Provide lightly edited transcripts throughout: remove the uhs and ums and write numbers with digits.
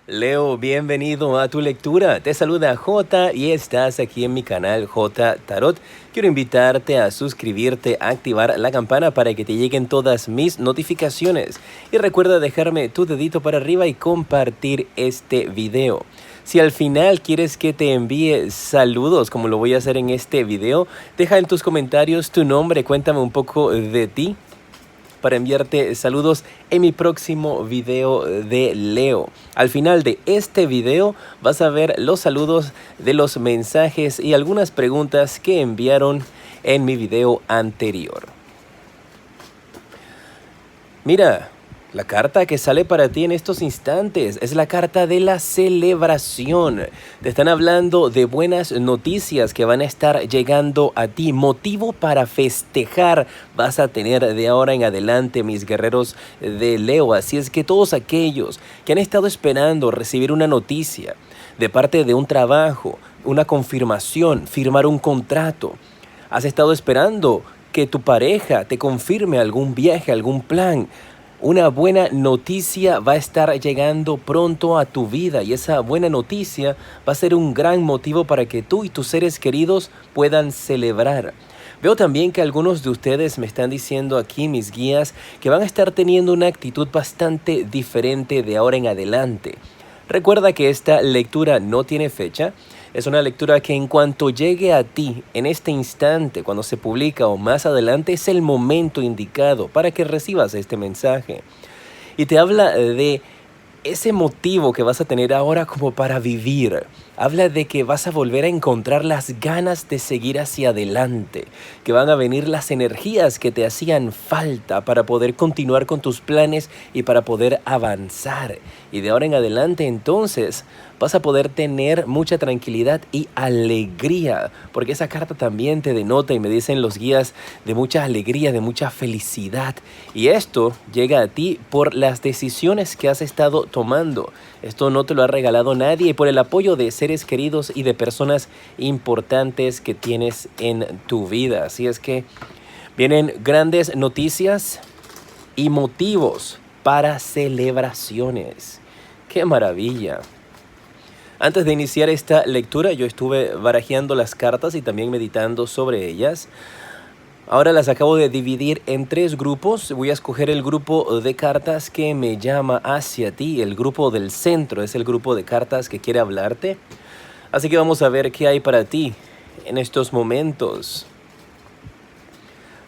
Leo, bienvenido a tu lectura. Te saluda J y estás aquí en mi canal J Tarot. Quiero invitarte a suscribirte, a activar la campana para que te lleguen todas mis notificaciones. Y recuerda dejarme tu dedito para arriba y compartir este video. Si al final quieres que te envíe saludos, como lo voy a hacer en este video, deja en tus comentarios tu nombre, cuéntame un poco de ti, para enviarte saludos en mi próximo video de Leo. Al final de este video vas a ver los saludos de los mensajes y algunas preguntas que enviaron en mi video anterior. Mira, la carta que sale para ti en estos instantes es la carta de la celebración. Te están hablando de buenas noticias que van a estar llegando a ti. Motivo para festejar vas a tener de ahora en adelante, mis guerreros de Leo. Así es que todos aquellos que han estado esperando recibir una noticia de parte de un trabajo, una confirmación, firmar un contrato, has estado esperando que tu pareja te confirme algún viaje, algún plan. Una buena noticia va a estar llegando pronto a tu vida y esa buena noticia va a ser un gran motivo para que tú y tus seres queridos puedan celebrar. Veo también que algunos de ustedes me están diciendo aquí, mis guías, que van a estar teniendo una actitud bastante diferente de ahora en adelante. Recuerda que esta lectura no tiene fecha. Es una lectura que en cuanto llegue a ti, en este instante, cuando se publica o más adelante, es el momento indicado para que recibas este mensaje. Y te habla de ese motivo que vas a tener ahora como para vivir. Habla de que vas a volver a encontrar las ganas de seguir hacia adelante, que van a venir las energías que te hacían falta para poder continuar con tus planes y para poder avanzar. Y de ahora en adelante entonces vas a poder tener mucha tranquilidad y alegría, porque esa carta también te denota y me dicen los guías de mucha alegría, de mucha felicidad. Y esto llega a ti por las decisiones que has estado tomando. Esto no te lo ha regalado nadie y por el apoyo de seres queridos y de personas importantes que tienes en tu vida. Así es que vienen grandes noticias y motivos para celebraciones. ¡Qué maravilla! Antes de iniciar esta lectura, yo estuve barajeando las cartas y también meditando sobre ellas. Ahora las acabo de dividir en 3 grupos. Voy a escoger el grupo de cartas que me llama hacia ti. El grupo del centro es el grupo de cartas que quiere hablarte. Así que vamos a ver qué hay para ti en estos momentos.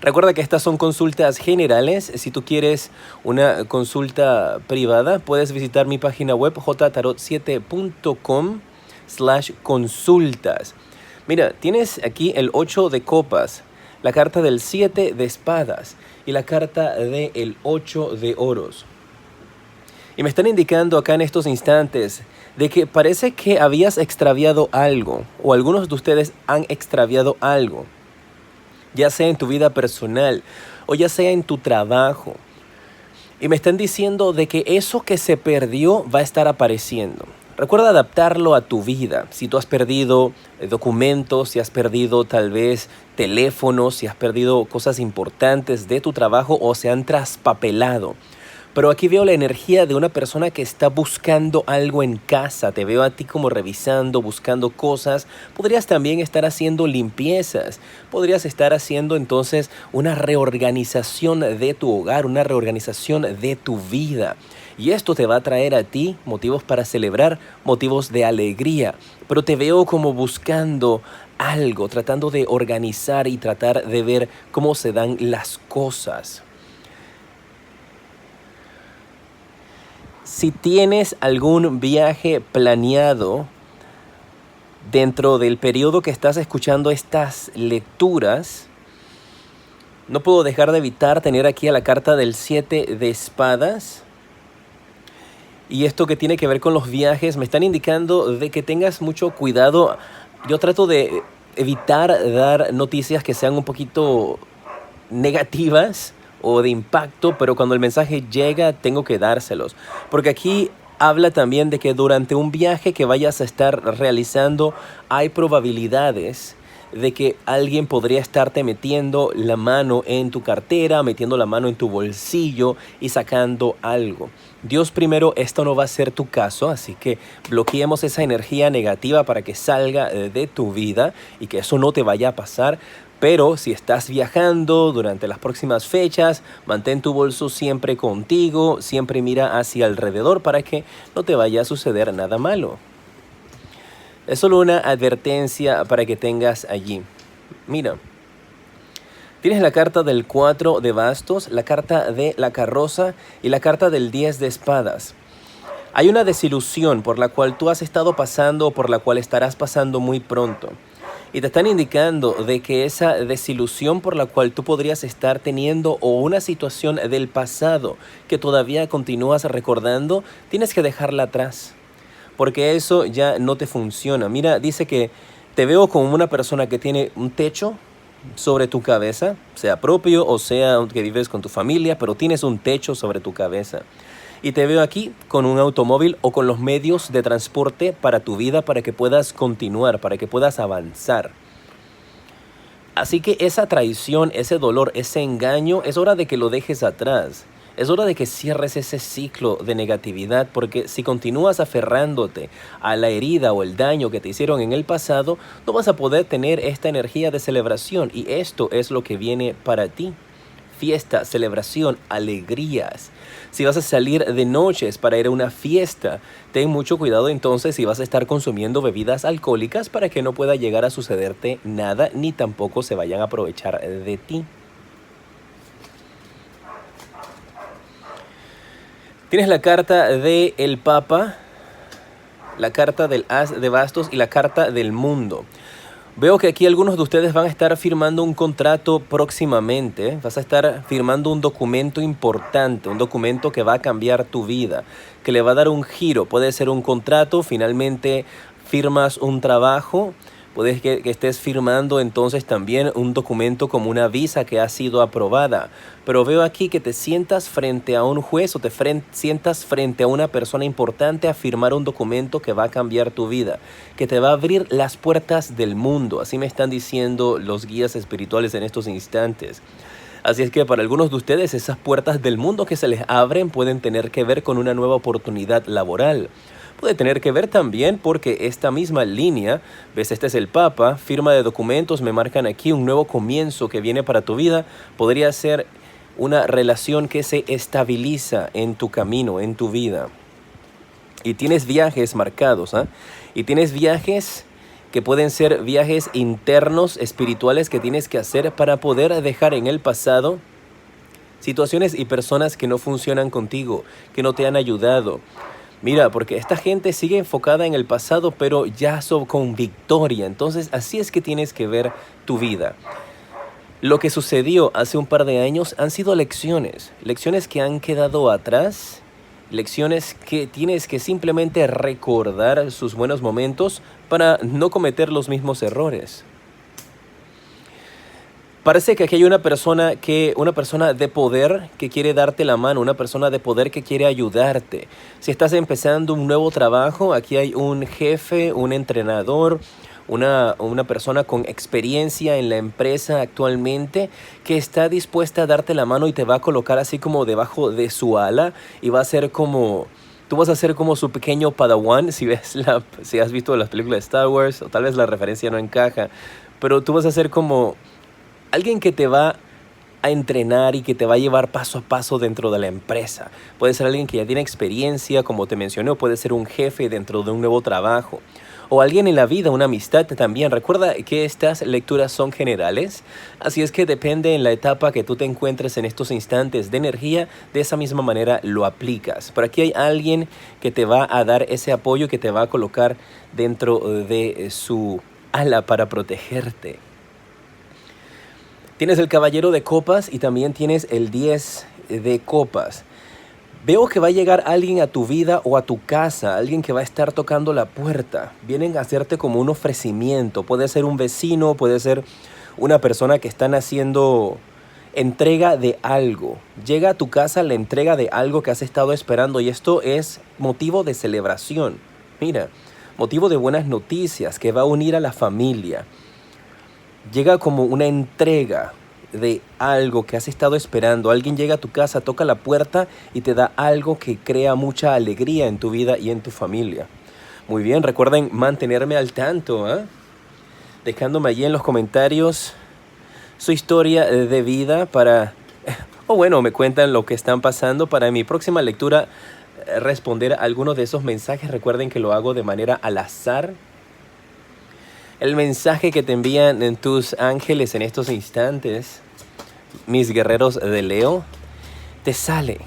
Recuerda que estas son consultas generales. Si tú quieres una consulta privada, puedes visitar mi página web jtarot7.com/consultas. Mira, tienes aquí el 8 de copas, la carta del 7 de espadas y la carta del 8 de oros. Y me están indicando acá en estos instantes de que parece que habías extraviado algo, o algunos de ustedes han extraviado algo, ya sea en tu vida personal o ya sea en tu trabajo. Y me están diciendo de que eso que se perdió va a estar apareciendo. Recuerda adaptarlo a tu vida. Si tú has perdido documentos, si has perdido tal vez teléfonos, si has perdido cosas importantes de tu trabajo o se han traspapelado. Pero aquí veo la energía de una persona que está buscando algo en casa. Te veo a ti como revisando, buscando cosas. Podrías también estar haciendo limpiezas. Podrías estar haciendo entonces una reorganización de tu hogar, una reorganización de tu vida. Y esto te va a traer a ti motivos para celebrar, motivos de alegría. Pero te veo como buscando algo, tratando de organizar y tratar de ver cómo se dan las cosas. Si tienes algún viaje planeado dentro del periodo que estás escuchando estas lecturas, no puedo dejar de evitar tener aquí a la carta del 7 de espadas. Y esto que tiene que ver con los viajes, me están indicando de que tengas mucho cuidado. Yo trato de evitar dar noticias que sean un poquito negativas o de impacto, pero cuando el mensaje llega tengo que dárselos, porque aquí habla también de que durante un viaje que vayas a estar realizando hay probabilidades de que alguien podría estarte metiendo la mano en tu cartera, metiendo la mano en tu bolsillo y sacando algo. Dios primero, esto no va a ser tu caso, así que bloqueemos esa energía negativa para que salga de tu vida y que eso no te vaya a pasar. Pero si estás viajando durante las próximas fechas, mantén tu bolso siempre contigo, siempre mira hacia alrededor para que no te vaya a suceder nada malo. Es solo una advertencia para que tengas allí. Mira, tienes la carta del 4 de bastos, la carta de la carroza y la carta del 10 de espadas. Hay una desilusión por la cual tú has estado pasando o por la cual estarás pasando muy pronto. Y te están indicando de que esa desilusión por la cual tú podrías estar teniendo o una situación del pasado que todavía continúas recordando, tienes que dejarla atrás. Porque eso ya no te funciona. Mira, dice que te veo como una persona que tiene un techo sobre tu cabeza, sea propio o sea que vives con tu familia, pero tienes un techo sobre tu cabeza. Y te veo aquí con un automóvil o con los medios de transporte para tu vida, para que puedas continuar, para que puedas avanzar. Así que esa traición, ese dolor, ese engaño, es hora de que lo dejes atrás. Es hora de que cierres ese ciclo de negatividad, porque si continúas aferrándote a la herida o el daño que te hicieron en el pasado, no vas a poder tener esta energía de celebración, y esto es lo que viene para ti. Fiesta, celebración, alegrías. Si vas a salir de noches para ir a una fiesta, ten mucho cuidado entonces si vas a estar consumiendo bebidas alcohólicas para que no pueda llegar a sucederte nada, ni tampoco se vayan a aprovechar de ti. Tienes la carta del Papa, la carta del As de Bastos y la carta del Mundo. Veo que aquí algunos de ustedes van a estar firmando un contrato próximamente. Vas a estar firmando un documento importante, un documento que va a cambiar tu vida, que le va a dar un giro. Puede ser un contrato, finalmente firmas un trabajo. Puede que estés firmando entonces también un documento como una visa que ha sido aprobada. Pero veo aquí que te sientas frente a un juez o sientas frente a una persona importante a firmar un documento que va a cambiar tu vida, que te va a abrir las puertas del mundo. Así me están diciendo los guías espirituales en estos instantes. Así es que para algunos de ustedes esas puertas del mundo que se les abren pueden tener que ver con una nueva oportunidad laboral. Puede tener que ver también porque esta misma línea, ves, este es el Papa, firma de documentos, me marcan aquí un nuevo comienzo que viene para tu vida. Podría ser una relación que se estabiliza en tu camino, en tu vida. Y tienes viajes marcados, ¿eh? Y tienes viajes que pueden ser viajes internos, espirituales que tienes que hacer para poder dejar en el pasado situaciones y personas que no funcionan contigo, que no te han ayudado. Mira, porque esta gente sigue enfocada en el pasado, pero ya con victoria. Entonces, así es que tienes que ver tu vida. Lo que sucedió hace un par de años han sido lecciones que han quedado atrás, lecciones que tienes que simplemente recordar sus buenos momentos para no cometer los mismos errores. Parece que aquí hay una persona de poder que quiere darte la mano, una persona de poder que quiere ayudarte. Si estás empezando un nuevo trabajo, aquí hay un jefe, un entrenador, una persona con experiencia en la empresa actualmente que está dispuesta a darte la mano y te va a colocar así como debajo de su ala y va a ser como... Tú vas a ser como su pequeño Padawan, si has visto las películas de Star Wars, o tal vez la referencia no encaja, pero tú vas a ser como alguien que te va a entrenar y que te va a llevar paso a paso dentro de la empresa. Puede ser alguien que ya tiene experiencia, como te mencioné, o puede ser un jefe dentro de un nuevo trabajo. O alguien en la vida, una amistad también. Recuerda que estas lecturas son generales, así es que depende en la etapa que tú te encuentres en estos instantes de energía, de esa misma manera lo aplicas. Por aquí hay alguien que te va a dar ese apoyo, que te va a colocar dentro de su ala para protegerte. Tienes el caballero de copas y también tienes el 10 de copas. Veo que va a llegar alguien a tu vida o a tu casa, alguien que va a estar tocando la puerta. Vienen a hacerte como un ofrecimiento. Puede ser un vecino, puede ser una persona que están haciendo entrega de algo. Llega a tu casa la entrega de algo que has estado esperando y esto es motivo de celebración. Mira, motivo de buenas noticias que va a unir a la familia. llega como una entrega de algo que has estado esperando. Alguien llega a tu casa, toca la puerta y te da algo que crea mucha alegría en tu vida y en tu familia. Muy bien, recuerden mantenerme al tanto, dejándome allí en los comentarios su historia de vida para... O bueno, me cuentan lo que están pasando para en mi próxima lectura responder a algunos de esos mensajes. Recuerden que lo hago de manera al azar. El mensaje que te envían en tus ángeles en estos instantes, mis guerreros de Leo, te sale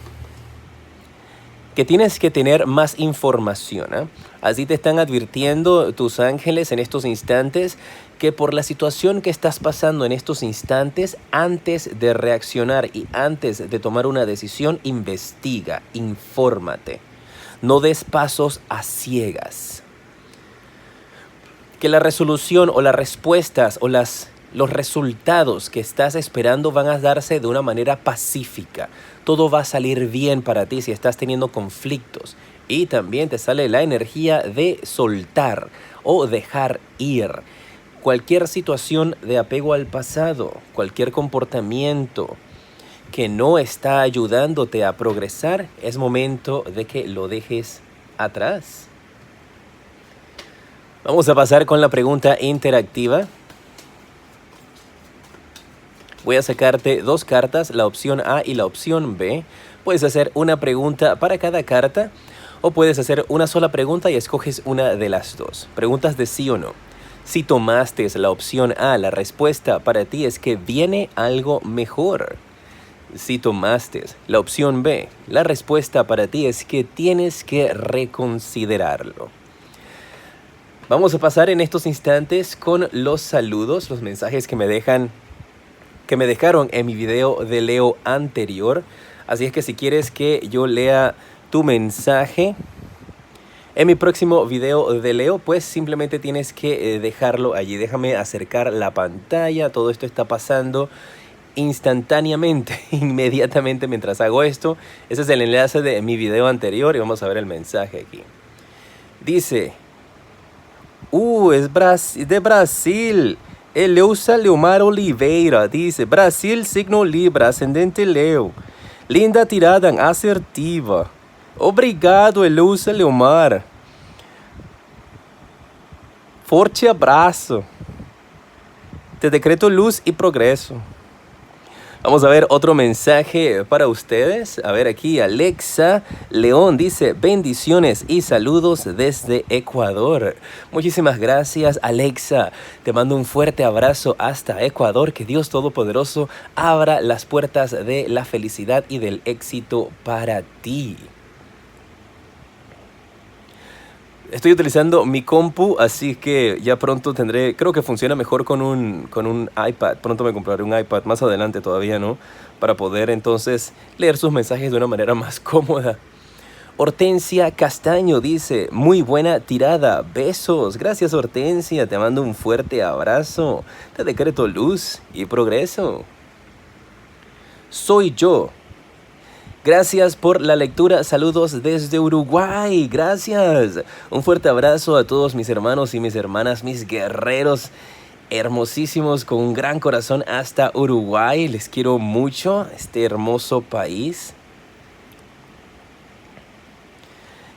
que tienes que tener más información. Así te están advirtiendo tus ángeles en estos instantes que por la situación que estás pasando en estos instantes, antes de reaccionar y antes de tomar una decisión, investiga, infórmate. No des pasos a ciegas. Que la resolución o las respuestas o los resultados que estás esperando van a darse de una manera pacífica. Todo va a salir bien para ti si estás teniendo conflictos. Y también te sale la energía de soltar o dejar ir. Cualquier situación de apego al pasado, cualquier comportamiento que no está ayudándote a progresar, es momento de que lo dejes atrás. Vamos a pasar con la pregunta interactiva. Voy a sacarte dos cartas, la opción A y la opción B. Puedes hacer una pregunta para cada carta o puedes hacer una sola pregunta y escoges una de las dos. Preguntas de sí o no. Si tomaste la opción A, la respuesta para ti es que viene algo mejor. Si tomaste la opción B, la respuesta para ti es que tienes que reconsiderarlo. Vamos a pasar en estos instantes con los saludos, los mensajes que me dejaron en mi video de Leo anterior. Así es que si quieres que yo lea tu mensaje en mi próximo video de Leo, pues simplemente tienes que dejarlo allí. Déjame acercar la pantalla. Todo esto está pasando instantáneamente, inmediatamente mientras hago esto. Ese es el enlace de mi video anterior y vamos a ver el mensaje aquí. Dice... es de Brasil. Eleusa Leomar Oliveira dice: Brasil, signo Libra, ascendente Leo. Linda tirada, assertiva. Obrigado, Eleusa Leomar. Forte abraço. Te decreto luz y progreso. Vamos a ver otro mensaje para ustedes. A ver aquí, Alexa León dice: bendiciones y saludos desde Ecuador. Muchísimas gracias, Alexa. Te mando un fuerte abrazo hasta Ecuador. Que Dios Todopoderoso abra las puertas de la felicidad y del éxito para ti. Estoy utilizando mi compu, así que ya pronto tendré, creo que funciona mejor con un iPad. Pronto me compraré un iPad, más adelante todavía, ¿no? Para poder entonces leer sus mensajes de una manera más cómoda. Hortensia Castaño dice: muy buena tirada, besos. Gracias, Hortensia, te mando un fuerte abrazo. Te decreto luz y progreso. Soy yo. Gracias por la lectura, saludos desde Uruguay, gracias. Un fuerte abrazo a todos mis hermanos y mis hermanas, mis guerreros hermosísimos con un gran corazón hasta Uruguay. Les quiero mucho, este hermoso país.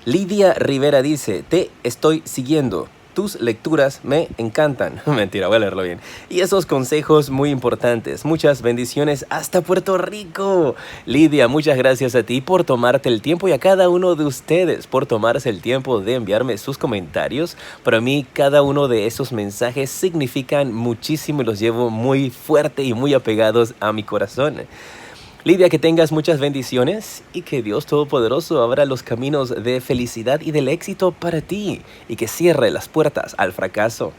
Lidia Rivera dice: te estoy siguiendo. Tus lecturas me encantan. Mentira, voy a leerlo bien. Y esos consejos muy importantes. Muchas bendiciones hasta Puerto Rico. Lidia, muchas gracias a ti por tomarte el tiempo y a cada uno de ustedes por tomarse el tiempo de enviarme sus comentarios. Para mí, cada uno de esos mensajes significan muchísimo y los llevo muy fuerte y muy apegados a mi corazón. Lidia, que tengas muchas bendiciones y que Dios Todopoderoso abra los caminos de felicidad y del éxito para ti y que cierre las puertas al fracaso.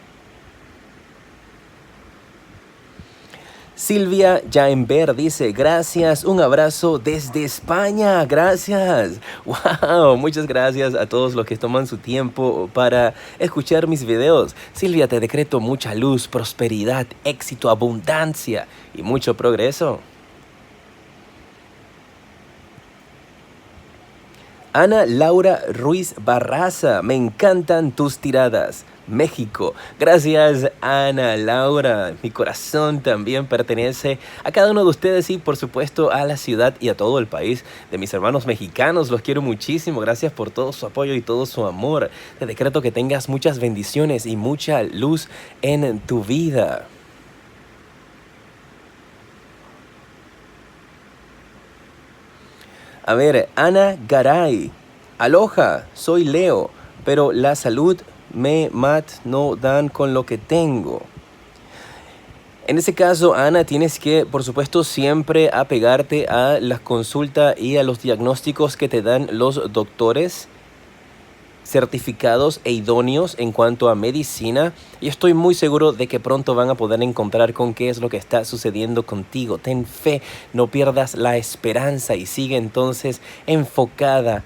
Silvia Jaenber dice: gracias, un abrazo desde España, gracias. Wow, muchas gracias a todos los que toman su tiempo para escuchar mis videos. Silvia, te decreto mucha luz, prosperidad, éxito, abundancia y mucho progreso. Ana Laura Ruiz Barraza, me encantan tus tiradas. México. Gracias, Ana Laura. Mi corazón también pertenece a cada uno de ustedes y, por supuesto, a la ciudad y a todo el país de mis hermanos mexicanos. Los quiero muchísimo. Gracias por todo su apoyo y todo su amor. Te decreto que tengas muchas bendiciones y mucha luz en tu vida. A ver, Ana Garay. Aloha, soy Leo, pero la salud me no dan con lo que tengo. En ese caso, Ana, tienes que, por supuesto, siempre apegarte a la consulta y a los diagnósticos que te dan los doctores certificados e idóneos en cuanto a medicina, y estoy muy seguro de que pronto van a poder encontrar con qué es lo que está sucediendo contigo. Ten fe, no pierdas la esperanza y sigue entonces enfocada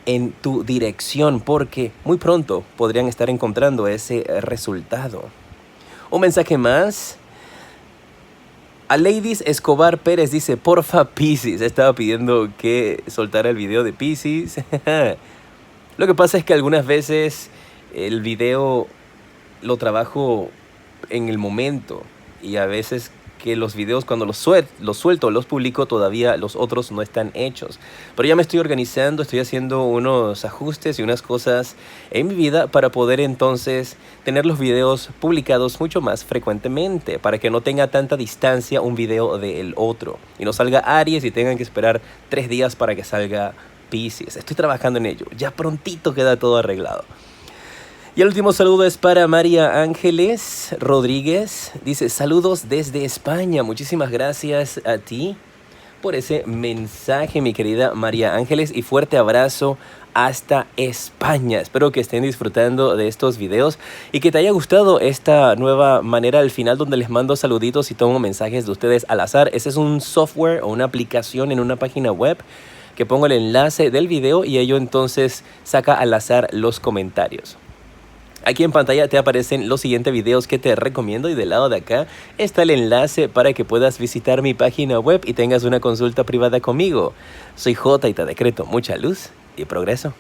en tu dirección, porque muy pronto podrían estar encontrando ese resultado. Un mensaje más. A Ladies Escobar Pérez dice, porfa Piscis, estaba pidiendo que soltara el video de Piscis. Lo que pasa es que algunas veces el video lo trabajo en el momento y a veces que los videos cuando los suelto, los publico, todavía los otros no están hechos. Pero ya me estoy organizando, estoy haciendo unos ajustes y unas cosas en mi vida para poder entonces tener los videos publicados mucho más frecuentemente, para que no tenga tanta distancia un video del otro y no salga Aries y tengan que esperar 3 días para que salga Piscis. Estoy trabajando en ello, ya prontito queda todo arreglado. Y el último saludo es para María Ángeles Rodríguez. Dice, saludos desde España. Muchísimas gracias a ti por ese mensaje, mi querida María Ángeles. Y fuerte abrazo hasta España. Espero que estén disfrutando de estos videos y que te haya gustado esta nueva manera al final donde les mando saluditos y tomo mensajes de ustedes al azar. Ese es un software o una aplicación en una página web que pongo el enlace del video y ello entonces saca al azar los comentarios. Aquí en pantalla te aparecen los siguientes videos que te recomiendo y del lado de acá está el enlace para que puedas visitar mi página web y tengas una consulta privada conmigo. Soy J y te decreto mucha luz y progreso.